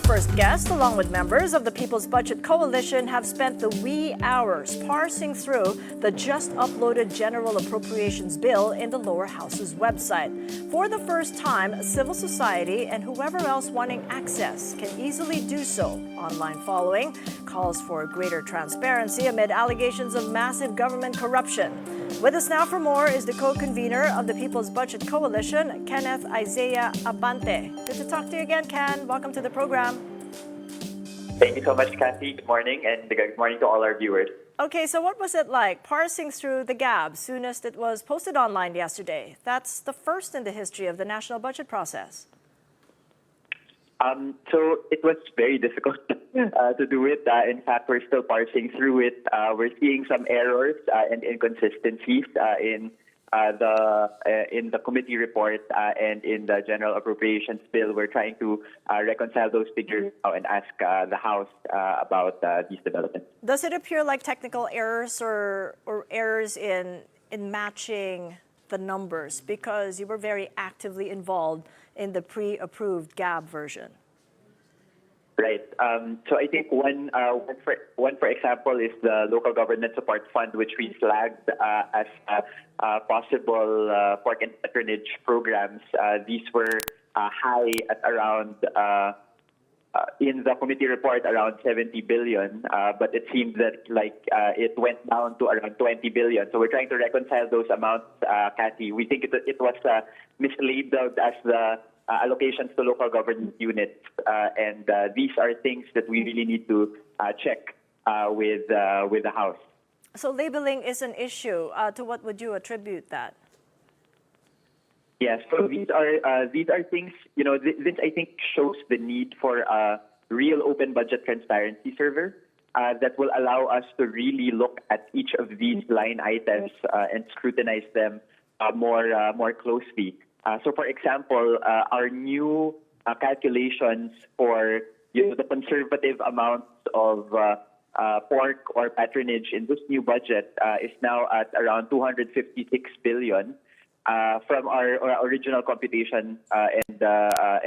first guest, along with members of the People's Budget Coalition, have spent the wee hours parsing through the just uploaded General Appropriations Bill in the lower house's website. For the first time, civil society and whoever else wanting access can easily do so online, following calls for greater transparency amid allegations of massive government corruption. With us now for more is the co-convenor of the People's Budget Coalition, Kenneth Isaiah Abante. Good to talk to you again, Ken. Welcome to the program. Thank you so much, Kathy. Good morning, and good morning to all our viewers. Okay, so what was it like parsing through the GAB soonest it was posted online yesterday? That's the first in the history of the national budget process. So it was very difficult to do it. In fact, we're still parsing through it. We're seeing some errors and inconsistencies in the committee report and in the General Appropriations Bill. We're trying to reconcile those figures now and ask the House about these developments. Does it appear like technical errors or errors in matching the numbers, because you were very actively involved in the pre-approved GAB version? Right. So I think one, for example, is the Local Government Support Fund, which we flagged as possible pork and patronage programs. These were high at around, in the committee report, around 70 billion, but it seems that it went down to around 20 billion. So we're trying to reconcile those amounts, Kathy. We think it was mislabeled as the allocations to local government units, and these are things that we really need to check with the House. So labeling is an issue. To what would you attribute that? Yes, so these are things, this I think shows the need for a real open budget transparency server that will allow us to really look at each of these line items and scrutinize them more closely. So, for example, our new calculations for the conservative amounts of pork or patronage in this new budget is now at around 256 billion. From our original computation and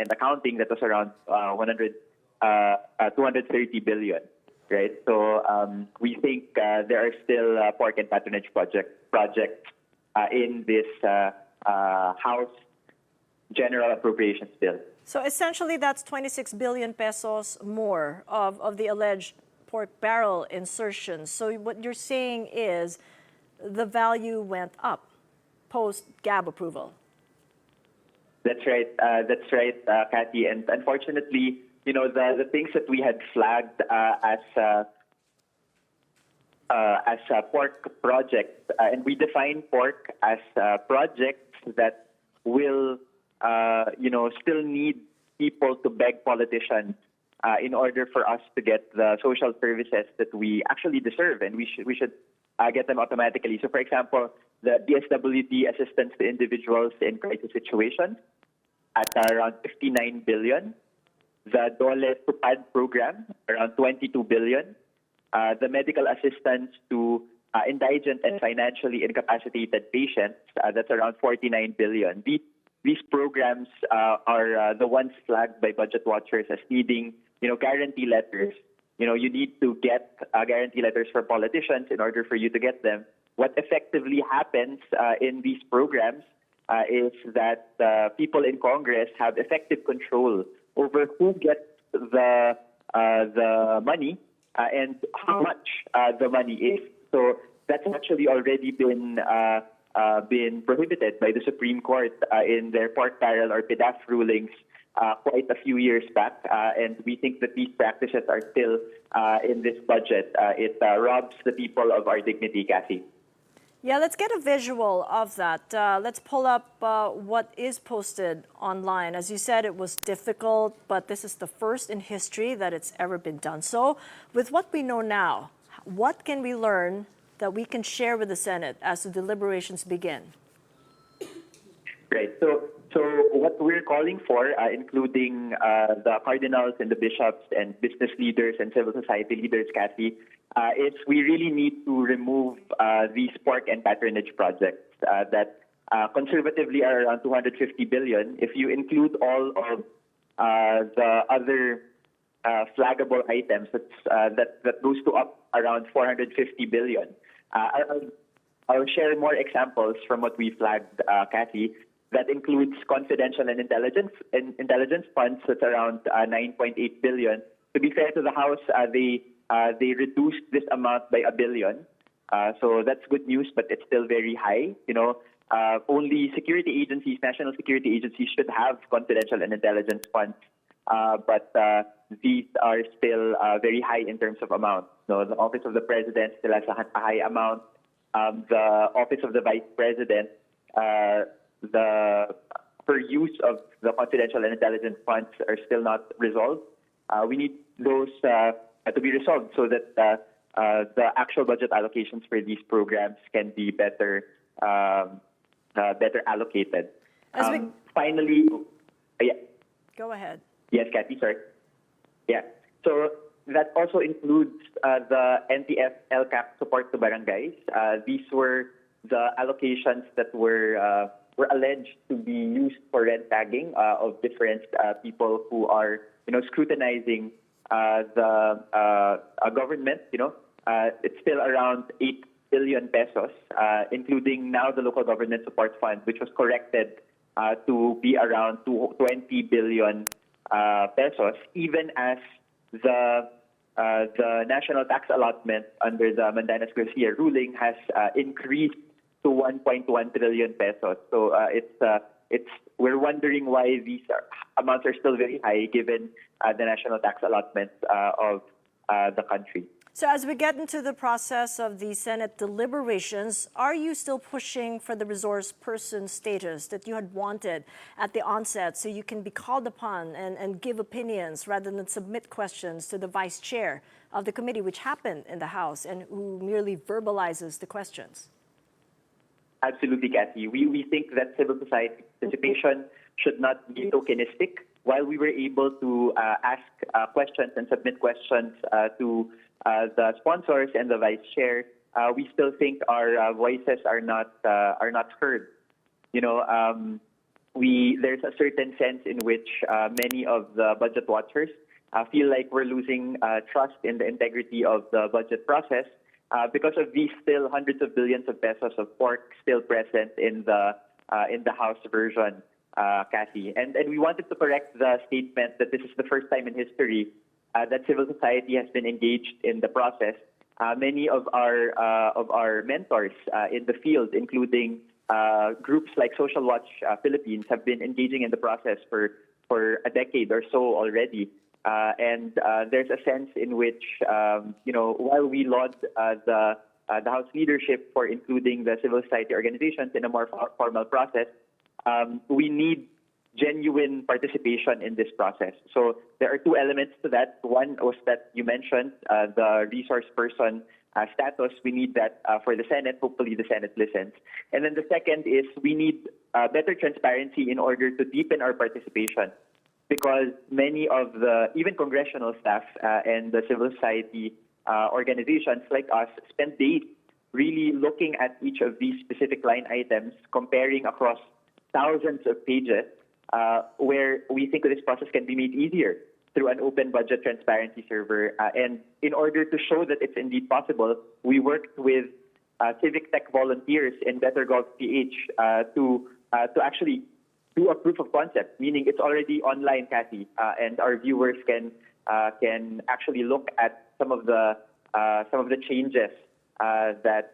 accounting, that was around 230 billion, right? So we think there are still pork and patronage projects in this House General Appropriations Bill. So essentially, that's 26 billion pesos more of the alleged pork barrel insertions. So what you're saying is the value went up post-GAB approval. That's right. Kathy. And unfortunately, the things that we had flagged as pork projects, and we define pork as projects that will, still need people to beg politicians in order for us to get the social services that we actually deserve, and we should get them automatically. So, for example, the DSWD assistance to individuals in crisis situations at around 59 billion. The Dole Tupad program, around 22 billion. The medical assistance to indigent and financially incapacitated patients, that's around 49 billion. These programs are the ones flagged by budget watchers as needing, guarantee letters. You need to get guarantee letters for politicians in order for you to get them. What effectively happens in these programs is that people in Congress have effective control over who gets the money and how much the money is. So that's actually already been prohibited by the Supreme Court in their pork barrel or PDAF rulings quite a few years back, and we think that these practices are still in this budget. It robs the people of our dignity, Kathy. Yeah, let's get a visual of that. Let's pull up what is posted online. As you said, it was difficult, but this is the first in history that it's ever been done so. With what we know now, what can we learn that we can share with the Senate as the deliberations begin? Great. So what we're calling for, including the cardinals and the bishops and business leaders and civil society leaders, Kathy, is we really need to remove these pork and patronage projects that conservatively are around 250 billion. If you include all of the other flaggable items that goes to up around 450 billion. I'll share more examples from what we flagged, Kathy. That includes confidential and intelligence funds. That's around 9.8 billion. To be fair to the House, they reduced this amount by $1 billion. So that's good news, but it's still very high. Only security agencies, national security agencies, should have confidential and intelligence funds. But these are still very high in terms of amount. So the Office of the President still has a high amount. The Office of the Vice President, the per use of the confidential and intelligence funds are still not resolved. We need those to be resolved so that the actual budget allocations for these programs can be better allocated. Finally, yeah. Go ahead. Yes, Kathy, sorry. Yeah. So that also includes the NTF LCAP support to barangays. These were the allocations that were alleged to be used for rent tagging of different people who are, scrutinizing the government. It's still around 8 billion pesos, including now the local government support fund, which was corrected to be around 20 billion pesos, even as the national tax allotment under the Mandanas-Garcia ruling has increased to 1.1 trillion pesos. So we're wondering why these amounts are still very high given the national tax allotment of the country. So as we get into the process of the Senate deliberations, are you still pushing for the resource person status that you had wanted at the onset so you can be called upon and give opinions rather than submit questions to the vice chair of the committee, which happened in the House, and who merely verbalizes the questions? Absolutely, Kathy. We think that civil society participation should not be tokenistic. While we were able to ask questions and submit questions to the sponsors and the vice chair, we still think our voices are not heard. There's a certain sense in which many of the budget watchers feel like we're losing trust in the integrity of the budget process because of these still hundreds of billions of pesos of pork still present in the House version, Kathy. And we wanted to correct the statement that this is the first time in history that civil society has been engaged in the process. Many of our mentors in the field, including groups like Social Watch Philippines, have been engaging in the process for a decade or so already. And there's a sense in which, while we laud the House leadership for including the civil society organizations in a more formal process, we need genuine participation in this process. So there are two elements to that. One was that you mentioned, the resource person status. We need that for the Senate. Hopefully the Senate listens. And then the second is we need better transparency in order to deepen our participation, because many of the, even congressional staff and the civil society organizations like us spend days really looking at each of these specific line items, comparing across thousands of pages, where we think this process can be made easier through an open budget transparency server. And in order to show that it's indeed possible, we worked with civic tech volunteers in BetterGovPH to actually do a proof of concept, meaning it's already online, Kathy, and our viewers can actually look at some of the changes that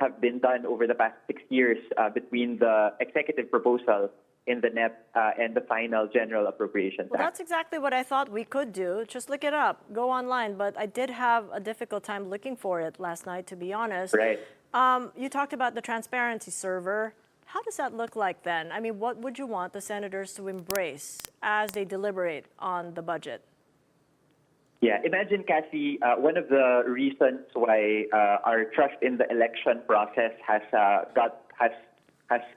have been done over the past 6 years between the executive proposal in the NEP and the final General Appropriations Well, Act. that's exactly what I thought we could do. Just look it up, go online. But I did have a difficult time looking for it last night, to be honest. Right. You talked about the transparency server. How does that look like then? I mean, what would you want the senators to embrace as they deliberate on the budget? Yeah, imagine, Cassie, one of the reasons why our trust in the election process has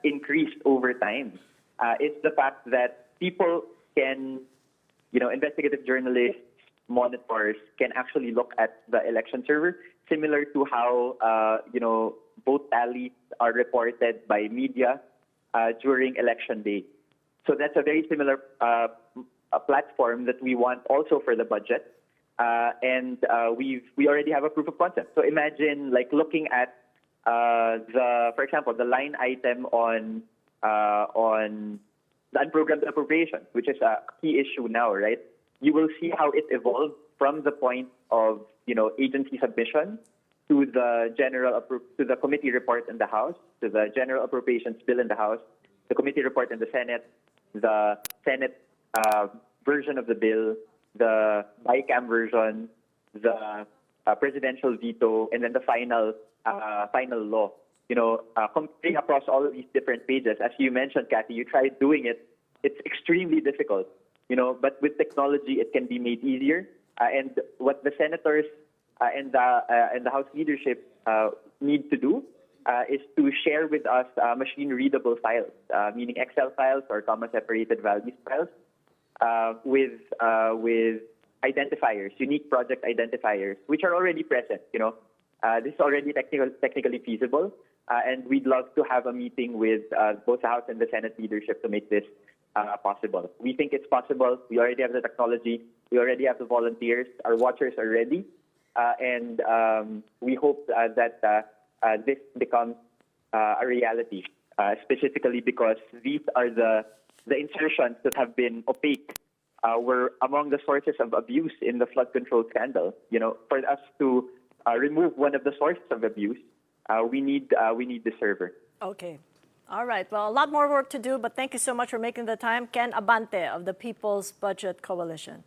increased over time is the fact that people can, investigative journalists, monitors can actually look at the election server, similar to how vote tallies are reported by media during election day. So that's a very similar platform that we want also for the budget. We already have a proof of concept. So imagine like looking at for example, the line item on the unprogrammed appropriation, which is a key issue now, right? You will see how it evolved from the point of agency submission to the committee report in the House, to the general appropriations bill in the House, the committee report in the Senate version of the bill, the BICAM version, the presidential veto, and then the final law. Comparing across all of these different pages, as you mentioned, Kathy, you tried doing it. It's extremely difficult, but with technology, it can be made easier. And what the senators and the House leadership need to do is to share with us machine-readable files, meaning Excel files or comma-separated values files, with identifiers, unique project identifiers, which are already present. This is already technically feasible, and we'd love to have a meeting with both the House and the Senate leadership to make this possible. We think it's possible. We already have the technology. We already have the volunteers. Our watchers are ready, and we hope that this becomes a reality, specifically because these are the insertions that have been opaque. Were among the sources of abuse in the flood control scandal. For us to remove one of the sources of abuse, we need the server. Okay. All right. Well, a lot more work to do, but thank you so much for making the time. Ken Abante of the People's Budget Coalition.